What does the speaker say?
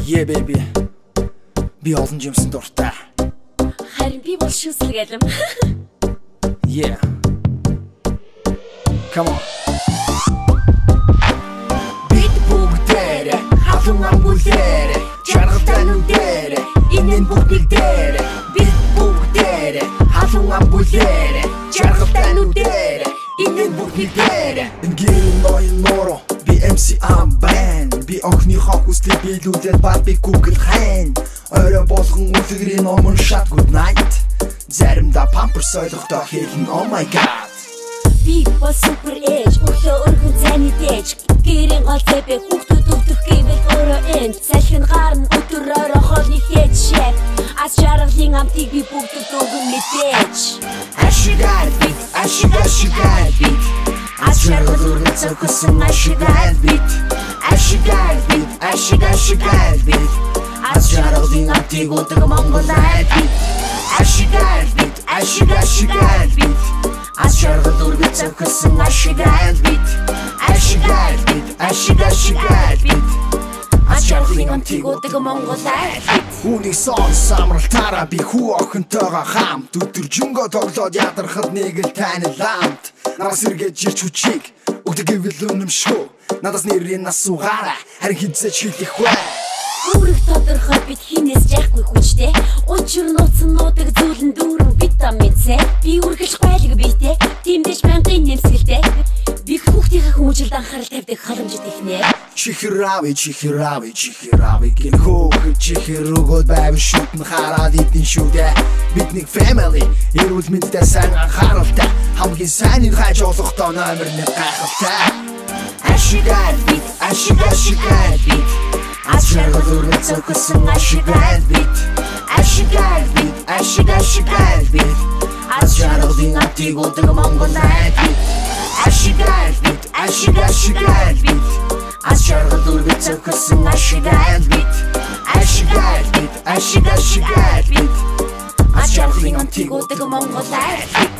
Yeah baby. Би олон жимсэн дуртай. Харин би бол шүсэлгэлэм. Yeah. Come on. Бид бүгдээрээ халуун амбулээрээ жаргалтай нүдээрээ энэ бүгдийг дээрээ бид бүгдээрээ халуун амбулээрээ жаргалтай нүдээрээ энэ бүгдийг дээрээ гэрэн ноён моро би MC Amban би охныхоо хүслийг биелүүлээд бабиг Google хайн орой болгон үлгэрийн номон shot good night заримдаа Pampers ойлгохдоо хэлэн oh my god би бол супер ээж өглөө өргөн цайны дээж гэрийн гол цэбэ хүүхдүүд өвдөх гэвэл өөрөө энд салхин гарна өдөр орой хоолны хэд шээ аз жаргалын амтыг би бүгд өгөн мэдээж ашигай бит ашигай бит аз жаргал өргөн цогсон ашигай бит ашигай бит бит аз жаргалын амтыг өдөр Монгол бит ашигай бит бит аз жаргал өргөн цогсон ашигай бит бит аз жаргалын амтыг өдөр Монгол бит Үнийг сон самралтаараа би хүү охинтойгоо хамт өдөржингөө тоглоод ядархад нэг л тань ламт Нараас эргэж ирч хүчийг өгдөг гэвэл үнэмшгүй Надаас нэрийн асуугаараа харин хизээч хэлэх вэ Хүрэх тодорхой бид хинээс жахгүй хүчтэй Учир нууцсан нуудаг зүйлэн дүүрэн витамин С Би үргэлж байлг бийтэй Тимдэж мянгын нэмсгэлтэй Би хүүхдийнхээ хүмүүжлд анхаарал тавьдаг халамжид ихнэ Чихэрави гин хөөхөд чихэр өгөөд байв шүтэн хараад идэн шүдэ Бидний family эрүүл мэндтэй сайн анхааралтай Хамгийн сайныг хайж олохдоо номер 1 гайхалтай Ашигай бит аз жаргал өргөн цогсон ашигай бит аз жаргалын амтыг өдөр Монгол бит ашигай бит аз жаргал өргөн цогсон ашигай бит аз жаргалын амтыг өдөр Монгол бит